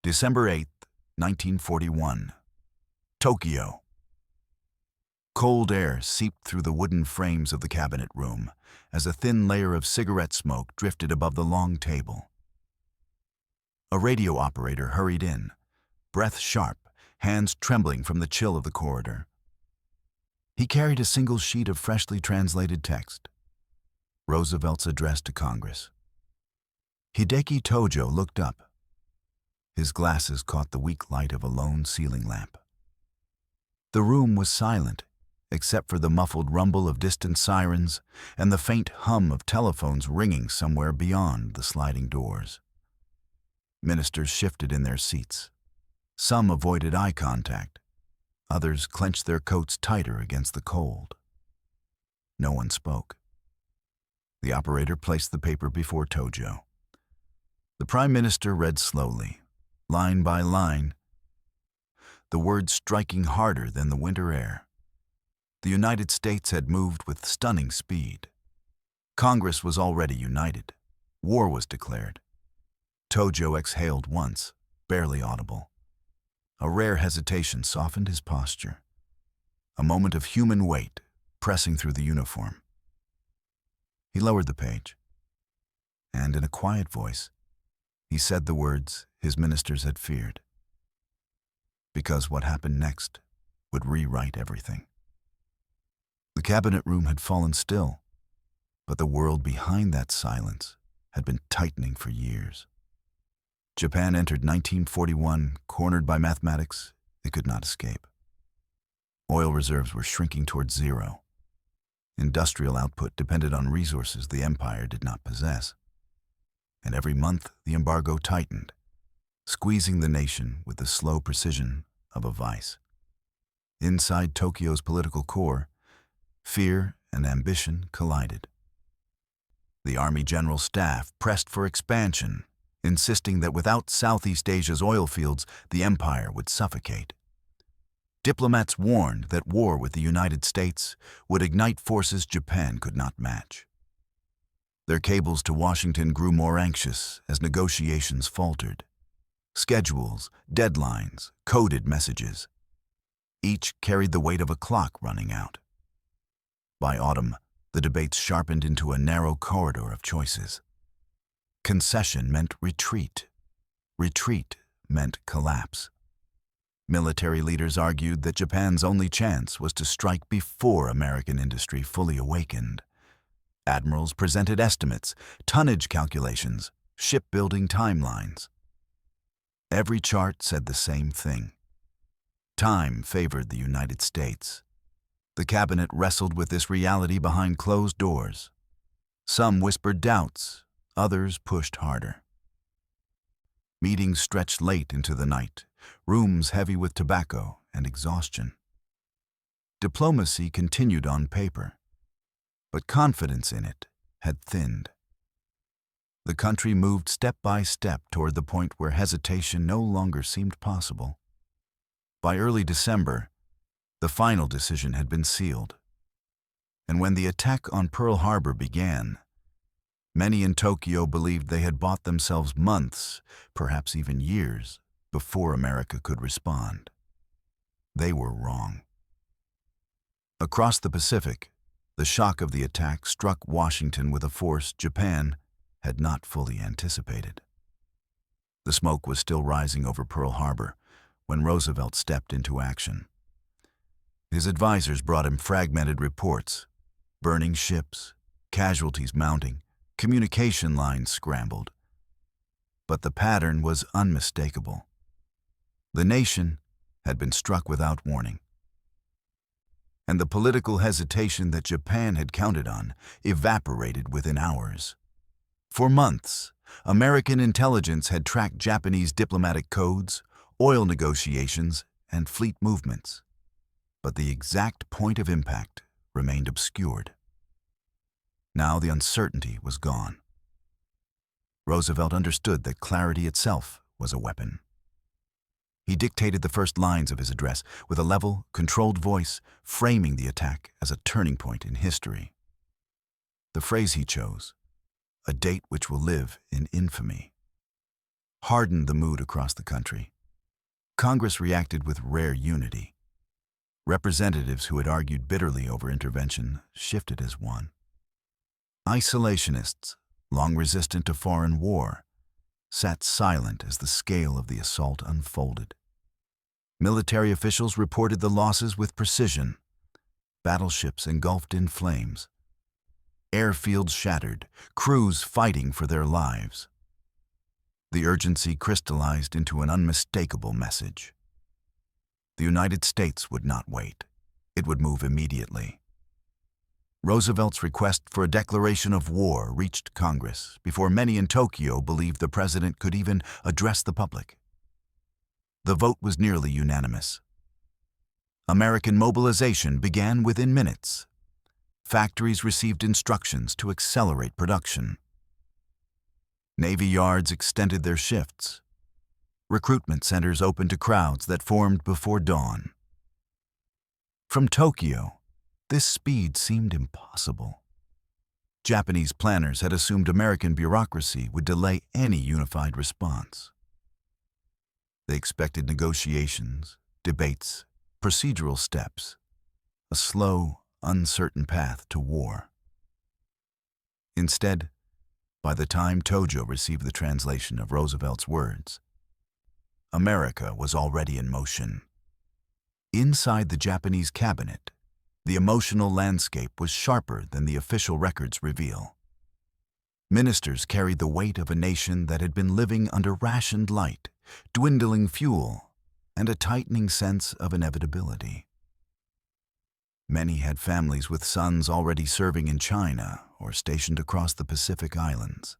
December 8, 1941. Tokyo. Cold air seeped through the wooden frames of the cabinet room as a thin layer of cigarette smoke drifted above the long table. A radio operator hurried in, breath sharp, hands trembling from the chill of the corridor. He carried a single sheet of freshly translated text. Roosevelt's address to Congress. Hideki Tojo looked up. His glasses caught the weak light of a lone ceiling lamp. The room was silent, except for the muffled rumble of distant sirens and the faint hum of telephones ringing somewhere beyond the sliding doors. Ministers shifted in their seats. Some avoided eye contact. Others clenched their coats tighter against the cold. No one spoke. The operator placed the paper before Tojo. The Prime Minister read slowly, line by line, the words striking harder than the winter air. The United States had moved with stunning speed. Congress was already united. War was declared. Tojo exhaled once, barely audible. A rare hesitation softened his posture. A moment of human weight pressing through the uniform. He lowered the page, and in a quiet voice, he said the words his ministers had feared. Because what happened next would rewrite everything. The cabinet room had fallen still, but the world behind that silence had been tightening for years. Japan entered 1941, cornered by mathematics it could not escape. Oil reserves were shrinking towards zero. Industrial output depended on resources the empire did not possess. And every month the embargo tightened, squeezing the nation with the slow precision of a vice. Inside Tokyo's political core, fear and ambition collided. The Army General Staff pressed for expansion, insisting that without Southeast Asia's oil fields, the empire would suffocate. Diplomats warned that war with the United States would ignite forces Japan could not match. Their cables to Washington grew more anxious as negotiations faltered. Schedules, deadlines, coded messages. Each carried the weight of a clock running out. By autumn, the debates sharpened into a narrow corridor of choices. Concession meant retreat. Retreat meant collapse. Military leaders argued that Japan's only chance was to strike before American industry fully awakened. Admirals presented estimates, tonnage calculations, shipbuilding timelines. Every chart said the same thing. Time favored the United States. The cabinet wrestled with this reality behind closed doors. Some whispered doubts, others pushed harder. Meetings stretched late into the night, rooms heavy with tobacco and exhaustion. Diplomacy continued on paper, but confidence in it had thinned. The country moved step by step toward the point where hesitation no longer seemed possible. By early December, the final decision had been sealed. And when the attack on Pearl Harbor began, many in Tokyo believed they had bought themselves months, perhaps even years, before America could respond. They were wrong. Across the Pacific, the shock of the attack struck Washington with a force Japan had not fully anticipated. The smoke was still rising over Pearl Harbor when Roosevelt stepped into action. His advisors brought him fragmented reports, burning ships, casualties mounting, communication lines scrambled. But the pattern was unmistakable. The nation had been struck without warning. And the political hesitation that Japan had counted on evaporated within hours. For months, American intelligence had tracked Japanese diplomatic codes, oil negotiations, and fleet movements. But the exact point of impact remained obscured. Now the uncertainty was gone. Roosevelt understood that clarity itself was a weapon. He dictated the first lines of his address with a level, controlled voice, framing the attack as a turning point in history. The phrase he chose, a date which will live in infamy. hardened the mood across the country. Congress reacted with rare unity. Representatives who had argued bitterly over intervention shifted as one. Isolationists, long resistant to foreign war, sat silent as the scale of the assault unfolded. Military officials reported the losses with precision. Battleships engulfed in flames. Airfields shattered, crews fighting for their lives. The urgency crystallized into an unmistakable message. The United States would not wait. It would move immediately. Roosevelt's request for a declaration of war reached Congress before many in Tokyo believed the president could even address the public. The vote was nearly unanimous. American mobilization began within minutes. Factories received instructions to accelerate production. Navy yards extended their shifts. Recruitment centers opened to crowds that formed before dawn. From Tokyo, this speed seemed impossible. Japanese planners had assumed American bureaucracy would delay any unified response. They expected negotiations, debates, procedural steps, a slow, uncertain path to war. Instead, by the time Tojo received the translation of Roosevelt's words, America was already in motion. Inside the Japanese cabinet, the emotional landscape was sharper than the official records reveal. Ministers carried the weight of a nation that had been living under rationed light, dwindling fuel, and a tightening sense of inevitability. Many had families with sons already serving in China or stationed across the Pacific Islands.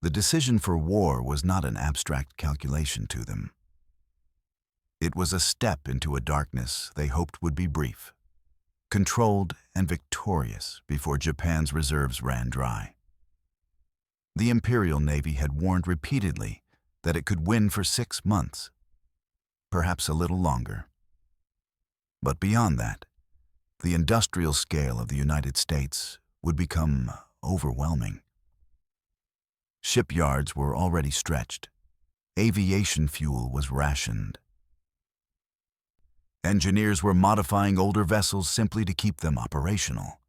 The decision for war was not an abstract calculation to them. It was a step into a darkness they hoped would be brief, controlled and victorious before Japan's reserves ran dry. The Imperial Navy had warned repeatedly that it could win for 6 months, perhaps a little longer. But beyond that, the industrial scale of the United States would become overwhelming. Shipyards were already stretched. Aviation fuel was rationed. Engineers were modifying older vessels simply to keep them operational.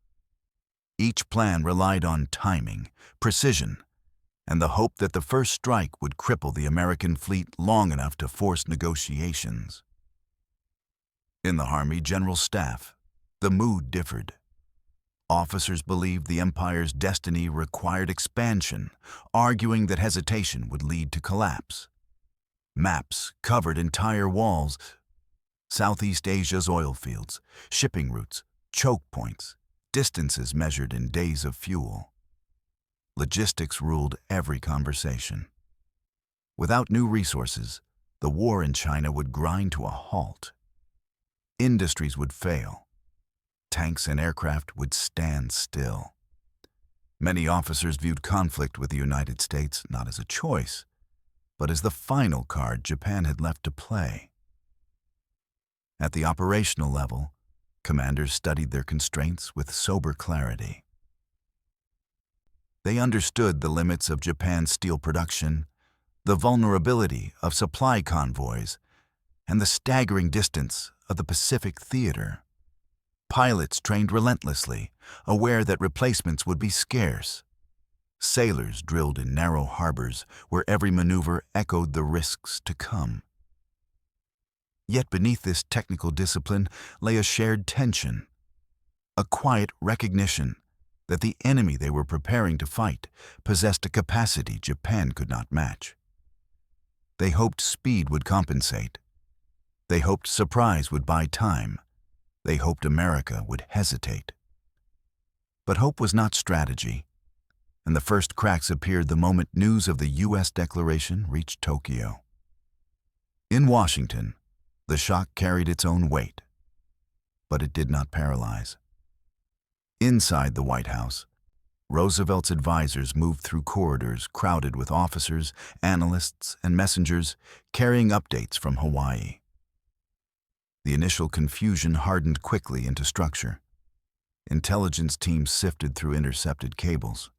Each plan relied on timing, precision, and the hope that the first strike would cripple the American fleet long enough to force negotiations. In the Army General Staff, the mood differed. Officers believed the empire's destiny required expansion, arguing that hesitation would lead to collapse. Maps covered entire walls. Southeast Asia's oil fields, shipping routes, choke points, distances measured in days of fuel. Logistics ruled every conversation. Without new resources, the war in China would grind to a halt. Industries would fail. Tanks and aircraft would stand still. Many officers viewed conflict with the United States not as a choice, but as the final card Japan had left to play. At the operational level, commanders studied their constraints with sober clarity. They understood the limits of Japan's steel production, the vulnerability of supply convoys, and the staggering distance of the Pacific theater. Pilots trained relentlessly, aware that replacements would be scarce. Sailors drilled in narrow harbors where every maneuver echoed the risks to come. Yet beneath this technical discipline lay a shared tension, a quiet recognition that the enemy they were preparing to fight possessed a capacity Japan could not match. They hoped speed would compensate. They hoped surprise would buy time. They hoped America would hesitate. But hope was not strategy, and the first cracks appeared the moment news of the U.S. declaration reached Tokyo. In Washington, the shock carried its own weight, but it did not paralyze. Inside the White House, Roosevelt's advisors moved through corridors crowded with officers, analysts, and messengers carrying updates from Hawaii. The initial confusion hardened quickly into structure. Intelligence teams sifted through intercepted cables.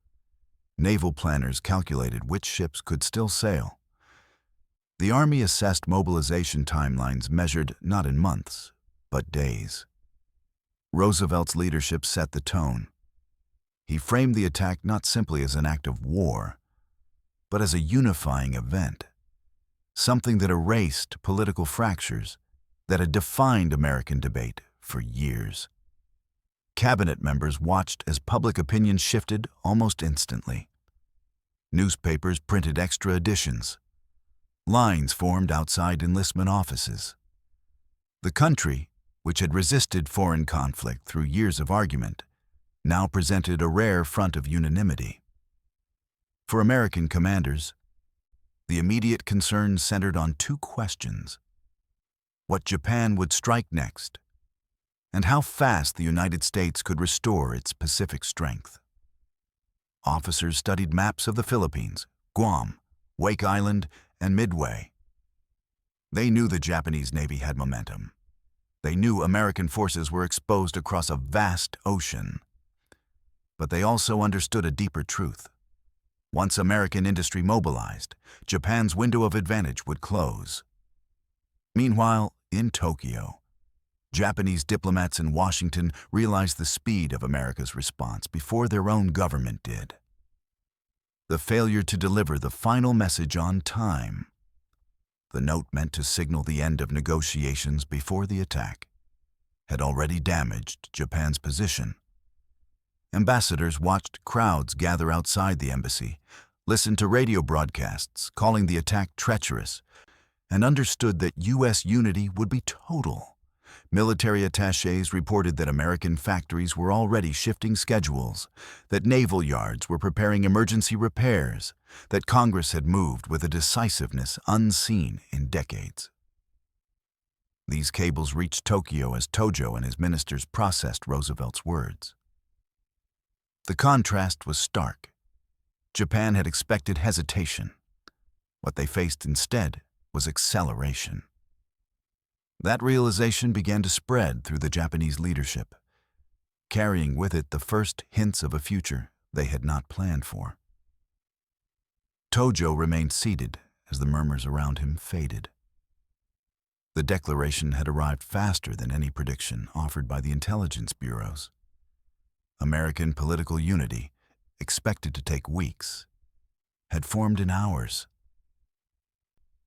Naval planners calculated which ships could still sail. The Army assessed mobilization timelines measured not in months, but days. Roosevelt's leadership set the tone. He framed the attack not simply as an act of war, but as a unifying event, something that erased political fractures that had defined American debate for years. Cabinet members watched as public opinion shifted almost instantly. Newspapers printed extra editions. Lines formed outside enlistment offices. The country, which had resisted foreign conflict through years of argument, now presented a rare front of unanimity. For American commanders, the immediate concern centered on two questions: what Japan would strike next, and how fast the United States could restore its Pacific strength. Officers studied maps of the Philippines, Guam, Wake Island, and Midway. They knew the Japanese Navy had momentum. They knew American forces were exposed across a vast ocean. But they also understood a deeper truth. Once American industry mobilized, Japan's window of advantage would close. Meanwhile, in Tokyo, Japanese diplomats in Washington realized the speed of America's response before their own government did. The failure to deliver the final message on time, the note meant to signal the end of negotiations before the attack, had already damaged Japan's position. Ambassadors watched crowds gather outside the embassy, listened to radio broadcasts calling the attack treacherous, and understood that U.S. unity would be total. Military attachés reported that American factories were already shifting schedules, that naval yards were preparing emergency repairs, that Congress had moved with a decisiveness unseen in decades. These cables reached Tokyo as Tojo and his ministers processed Roosevelt's words. The contrast was stark. Japan had expected hesitation. What they faced instead was acceleration. That realization began to spread through the Japanese leadership, carrying with it the first hints of a future they had not planned for. Tojo remained seated as the murmurs around him faded. The declaration had arrived faster than any prediction offered by the intelligence bureaus. American political unity, expected to take weeks, had formed in hours.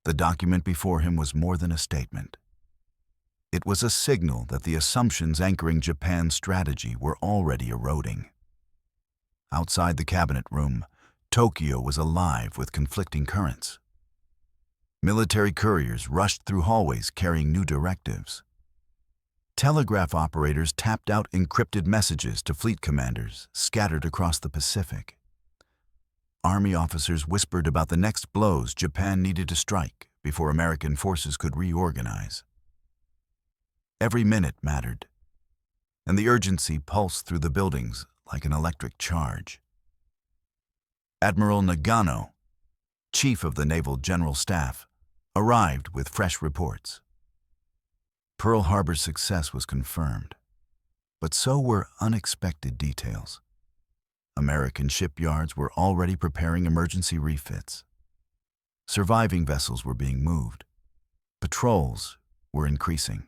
The document before him was more than a statement. It was a signal that the assumptions anchoring Japan's strategy were already eroding. Outside the cabinet room, Tokyo was alive with conflicting currents. Military couriers rushed through hallways carrying new directives. Telegraph operators tapped out encrypted messages to fleet commanders scattered across the Pacific. Army officers whispered about the next blows Japan needed to strike before American forces could reorganize. Every minute mattered, and the urgency pulsed through the buildings like an electric charge. Admiral Nagano, chief of the Naval General Staff, arrived with fresh reports. Pearl Harbor's success was confirmed, but so were unexpected details. American shipyards were already preparing emergency refits. Surviving vessels were being moved. Patrols were increasing.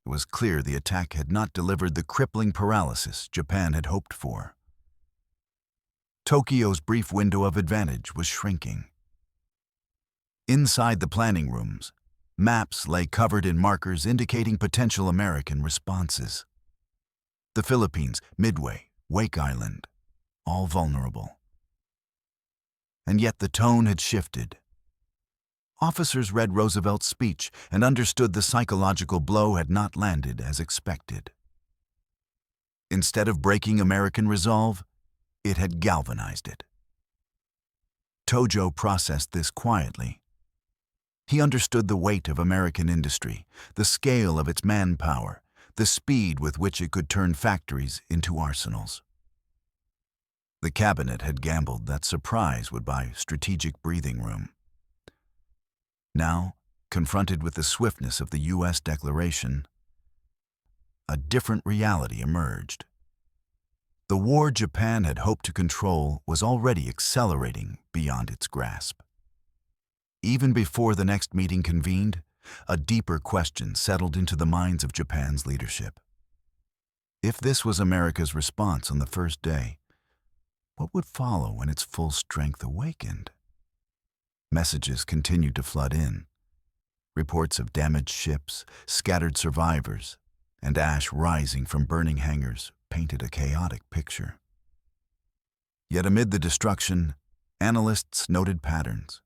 It was clear the attack had not delivered the crippling paralysis Japan had hoped for. Tokyo's brief window of advantage was shrinking. Inside the planning rooms, maps lay covered in markers indicating potential American responses. The Philippines, Midway, Wake Island, all vulnerable. And yet the tone had shifted. Officers read Roosevelt's speech and understood the psychological blow had not landed as expected. Instead of breaking American resolve, it had galvanized it. Tojo processed this quietly. He understood the weight of American industry, the scale of its manpower, the speed with which it could turn factories into arsenals. The cabinet had gambled that surprise would buy strategic breathing room. Now, confronted with the swiftness of the U.S. declaration, a different reality emerged. The war Japan had hoped to control was already accelerating beyond its grasp. Even before the next meeting convened, a deeper question settled into the minds of Japan's leadership. If this was America's response on the first day, what would follow when its full strength awakened? Messages continued to flood in. Reports of damaged ships, scattered survivors, and ash rising from burning hangars painted a chaotic picture. Yet amid the destruction, analysts noted patterns.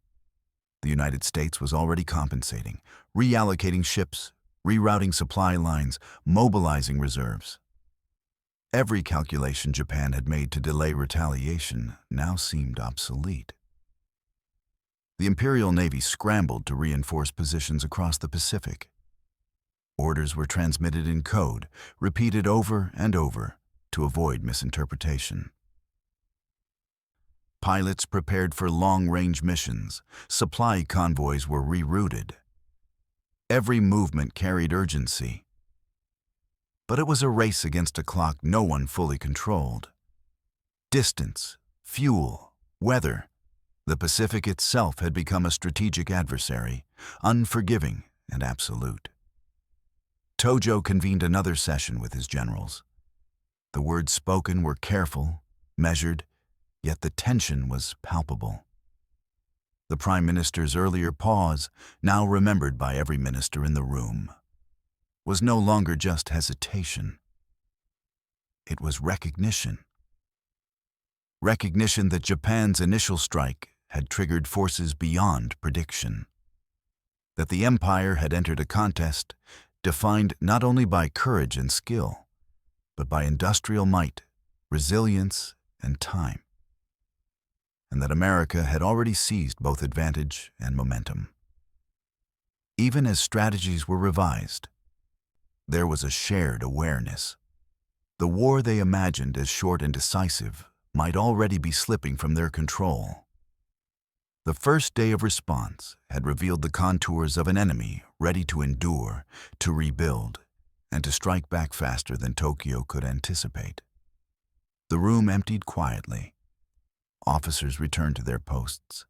The United States was already compensating, reallocating ships, rerouting supply lines, mobilizing reserves. Every calculation Japan had made to delay retaliation now seemed obsolete. The Imperial Navy scrambled to reinforce positions across the Pacific. Orders were transmitted in code, repeated over and over to avoid misinterpretation. Pilots prepared for long-range missions. Supply convoys were rerouted. Every movement carried urgency. But it was a race against a clock no one fully controlled. Distance, fuel, weather. The Pacific itself had become a strategic adversary, unforgiving and absolute. Tojo convened another session with his generals. The words spoken were careful, measured, yet the tension was palpable. The Prime Minister's earlier pause, now remembered by every minister in the room, was no longer just hesitation. It was recognition. Recognition that Japan's initial strike had triggered forces beyond prediction. That the empire had entered a contest defined not only by courage and skill, but by industrial might, resilience, and time. And that America had already seized both advantage and momentum. Even as strategies were revised, there was a shared awareness. The war they imagined as short and decisive might already be slipping from their control. The first day of response had revealed the contours of an enemy ready to endure, to rebuild, and to strike back faster than Tokyo could anticipate. The room emptied quietly. Officers returned to their posts.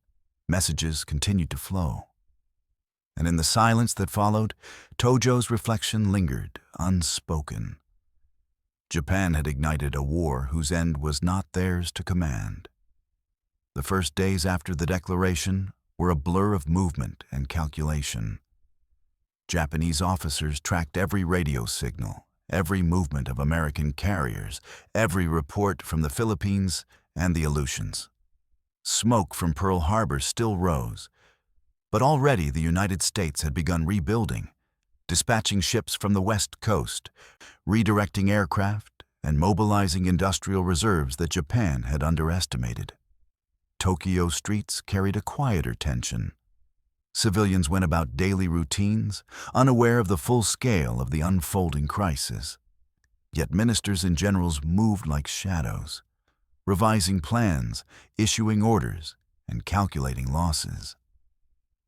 Messages continued to flow. And in the silence that followed, Tojo's reflection lingered, unspoken. Japan had ignited a war whose end was not theirs to command. The first days after the declaration were a blur of movement and calculation. Japanese officers tracked every radio signal, every movement of American carriers, every report from the Philippines and the Aleutians. Smoke from Pearl Harbor still rose, but already the United States had begun rebuilding, dispatching ships from the West Coast, redirecting aircraft, and mobilizing industrial reserves that Japan had underestimated. Tokyo streets carried a quieter tension. Civilians went about daily routines, unaware of the full scale of the unfolding crisis. Yet ministers and generals moved like shadows, revising plans, issuing orders, and calculating losses.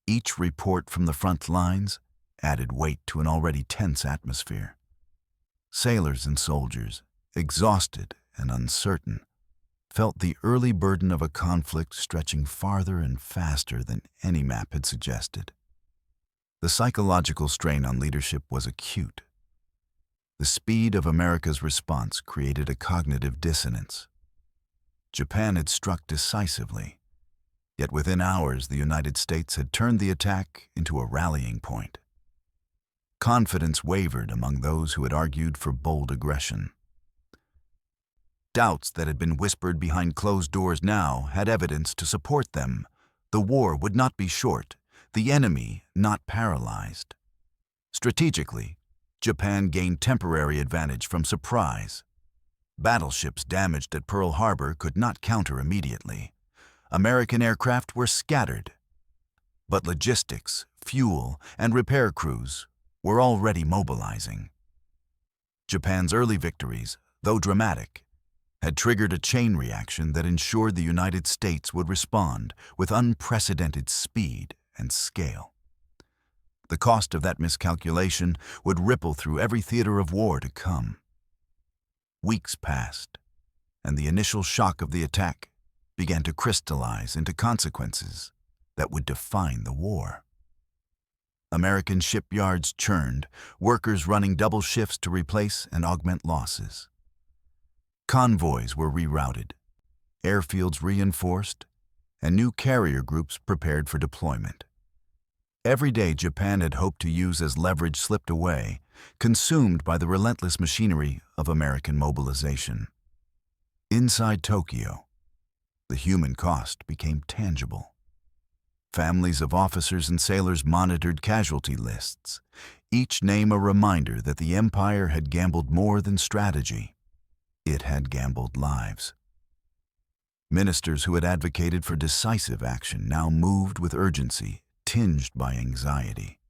Each report from the front lines added weight to an already tense atmosphere. Sailors and soldiers, exhausted and uncertain, felt the early burden of a conflict stretching farther and faster than any map had suggested. The psychological strain on leadership was acute. The speed of America's response created a cognitive dissonance. Japan had struck decisively, yet within hours the United States had turned the attack into a rallying point. Confidence wavered among those who had argued for bold aggression. Doubts that had been whispered behind closed doors now had evidence to support them. The war would not be short, the enemy not paralyzed. Strategically, Japan gained temporary advantage from surprise. Battleships damaged at Pearl Harbor could not counter immediately. American aircraft were scattered. But logistics, fuel, and repair crews were already mobilizing. Japan's early victories, though dramatic, had triggered a chain reaction that ensured the United States would respond with unprecedented speed and scale. The cost of that miscalculation would ripple through every theater of war to come. Weeks passed. and the initial shock of the attack began to crystallize into consequences that would define the war. American shipyards churned, workers running double shifts to replace and augment losses. Convoys were rerouted, airfields reinforced, and new carrier groups prepared for deployment. Every day Japan had hoped to use as leverage slipped away, consumed by the relentless machinery of American mobilization. Inside Tokyo, the human cost became tangible. Families of officers and sailors monitored casualty lists, each name a reminder that the empire had gambled more than strategy. It had gambled lives. Ministers who had advocated for decisive action now moved with urgency, tinged by anxiety.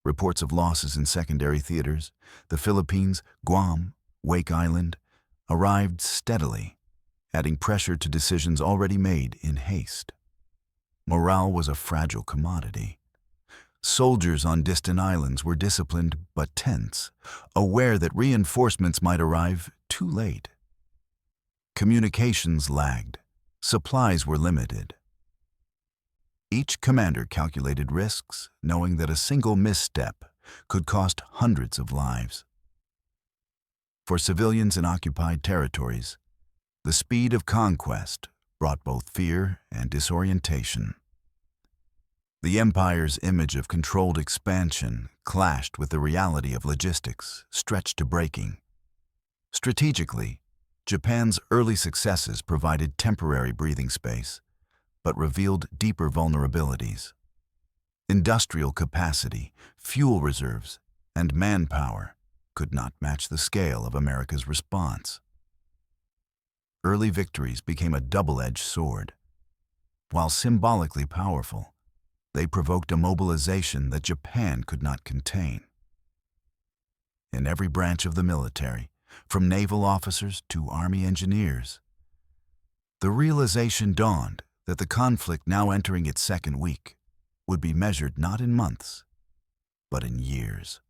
Reports of losses in secondary theaters, the Philippines, Guam, Wake Island, arrived steadily, adding pressure to decisions already made in haste. Morale was a fragile commodity. Soldiers on distant islands were disciplined but tense, aware that reinforcements might arrive too late. Communications lagged. Supplies were limited. Each commander calculated risks, knowing that a single misstep could cost hundreds of lives. For civilians in occupied territories, the speed of conquest brought both fear and disorientation. The empire's image of controlled expansion clashed with the reality of logistics stretched to breaking. Strategically, Japan's early successes provided temporary breathing space, but revealed deeper vulnerabilities. Industrial capacity, fuel reserves, and manpower could not match the scale of America's response. Early victories became a double-edged sword. While symbolically powerful, they provoked a mobilization that Japan could not contain. In every branch of the military, from naval officers to army engineers, the realization dawned that the conflict now entering its second week would be measured not in months, but in years.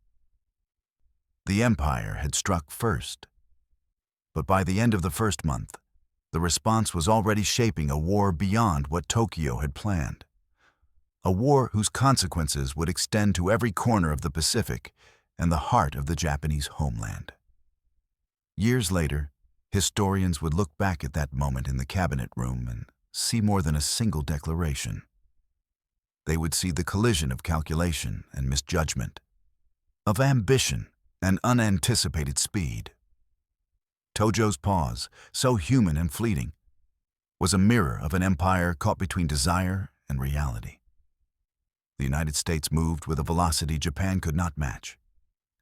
The empire had struck first, but by the end of the first month, the response was already shaping a war beyond what Tokyo had planned. A war whose consequences would extend to every corner of the Pacific and the heart of the Japanese homeland. Years later, historians would look back at that moment in the cabinet room and see more than a single declaration. They would see the collision of calculation and misjudgment, of ambition and unanticipated speed. Tojo's pause, so human and fleeting, was a mirror of an empire caught between desire and reality. The United States moved with a velocity Japan could not match,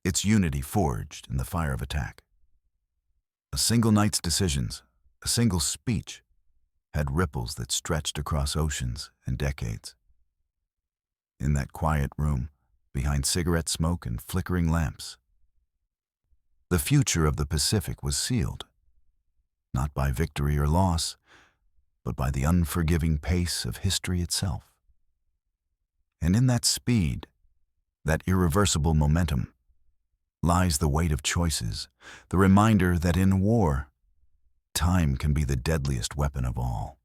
its unity forged in the fire of attack. A single night's decisions, a single speech, had ripples that stretched across oceans and decades. In that quiet room, behind cigarette smoke and flickering lamps, the future of the Pacific was sealed, not by victory or loss, but by the unforgiving pace of history itself. And in that speed, that irreversible momentum, lies the weight of choices, the reminder that in war, time can be the deadliest weapon of all.